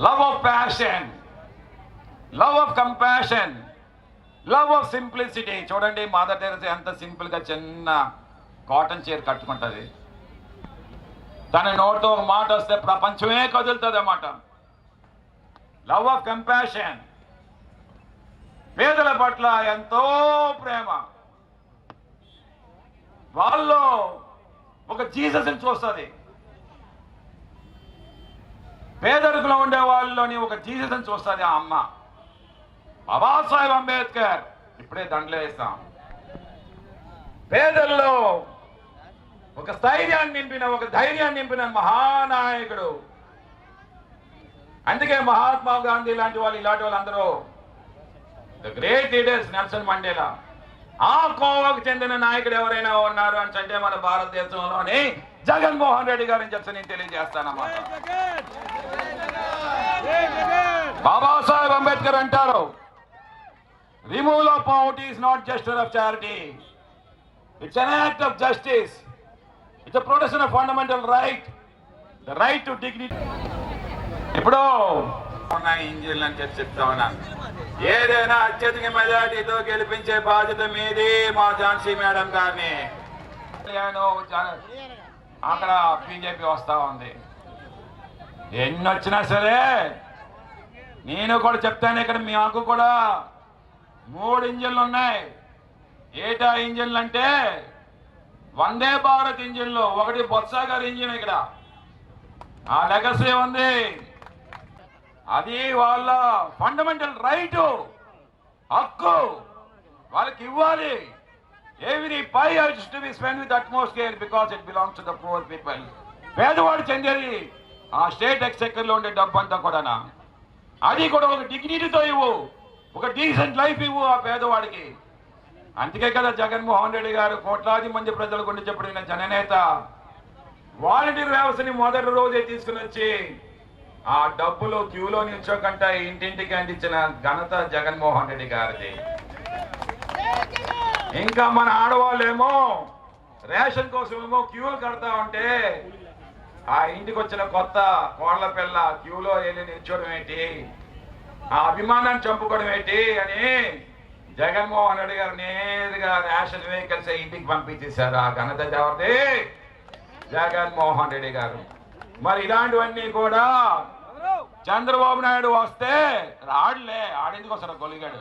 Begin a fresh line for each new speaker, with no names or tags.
Love of passion, love of compassion, love of simplicity. చూడండి mother Teresa ఎంత సింపుల్గా చిన్న కాటన్ చీర కట్టుకుంటుంది. తన నోటితో ఒక మాట వస్తే ప్రపంచమే కదులుతుంది అన్నమాట. లవ్ ఆఫ్ కంపాషన్, పేదల పట్ల ఎంతో ప్రేమ. వాళ్ళలో ఒక జీసస్ని చూస్తుంది. పేదరికలో ఉండే వాళ్ళలోని ఒక జీసస్ని చూస్తుంది ఆ అమ్మ. బాబాసాహెబ్ అంబేద్కర్ ఇప్పుడే దండలు వేస్తాం. పేదల్లో ఒక స్థైర్యాన్ని నింపిన, ఒక ధైర్యాన్ని నింపిన మహానాయకుడు. అందుకే మహాత్మా గాంధీ లాంటి వాళ్ళు, ఇలాంటి వాళ్ళందరూ the great leaders. Nelson Mandela. ఆ కోవకు చెందిన నాయకుడు ఎవరైనా ఉన్నారు అని అంటే మన భారతదేశంలోని జగన్మోహన్ రెడ్డి గారిని చెప్పి నేను తెలియజేస్తానన్నమాట. బాబాసాహెబ్ అంబేద్కర్ అంటారు, removal of poverty is not justice of charity, it's an act of justice, it's a protection of fundamental right, the right to dignity. ఇప్పుడు ఇంజిన్లు అని చెప్పి చెప్తా ఉన్నాను. ఏదైనా అత్యధిక మెజార్టీతో గెలిపించే బాధ్యత మీది మా ఝాన్సీ మేడం గారిని. అక్కడ బీజేపీ వస్తా ఉంది. ఎన్ని వచ్చినా సరే నేను కూడా చెప్తాను, ఇక్కడ మాకు కూడా 3 ఇంజిన్లు ఉన్నాయి. ఏటా ఇంజిన్లు అంటే వందే భారత్ ఇంజిన్లు. ఒకటి బొత్స గారి ఇంజిన్, ఇక్కడ ఆ లెగసీ ఉంది. అది వాళ్ళ ఫండమెంటల్ రైటు, హక్కు, వాళ్ళకి ఇవ్వాలి. Every pie has to be spend with utmost care because it belongs to the poor people. పేదవాడు చెందేది ఆ స్టేట్ ఎక్స్చెక్కర్లో ఉండే డబ్బు అంతా కూడా. అది కూడా ఒక డిగ్నిటీతో ఇవ్వు, ఒక డీసెంట్ లైఫ్ ఇవ్వు ఆ పేదవాడికి. అందుకే కదా జగన్మోహన్ రెడ్డి గారు కోట్లాది మంది ప్రజల గురించి చెప్పిన జననేత. వాలంటీర్ వ్యవస్థని మొదటి రోజే తీసుకుని వచ్చి ఆ డబ్బులు క్యూలో నిల్చోకంట ఇంటింటికి అందించిన ఘనత జగన్మోహన్ రెడ్డి గారిది. ఇంకా మన ఆడవాళ్ళేమో రేషన్ కోసమేమో క్యూలు కడతా ఉంటే ఆ ఇంటికి వచ్చిన కొత్త కోళ్ల పిల్ల క్యూలో వెళ్ళి నిల్చోవడం ఏంటి, ఆ అభిమానాన్ని చంపుకోవడం ఏంటి అని జగన్మోహన్ రెడ్డి గారు నేరుగా రేషన్ వెహికల్స్ ఇంటికి పంపించేశారు. ఆ ఘనత ఎవరిది? జగన్మోహన్ రెడ్డి గారు. మరి ఇలాంటివన్నీ కూడా చంద్రబాబు నాయుడు వస్తే రాడులే, ఆడేందుకు వస్తాడు గొలిగాడు.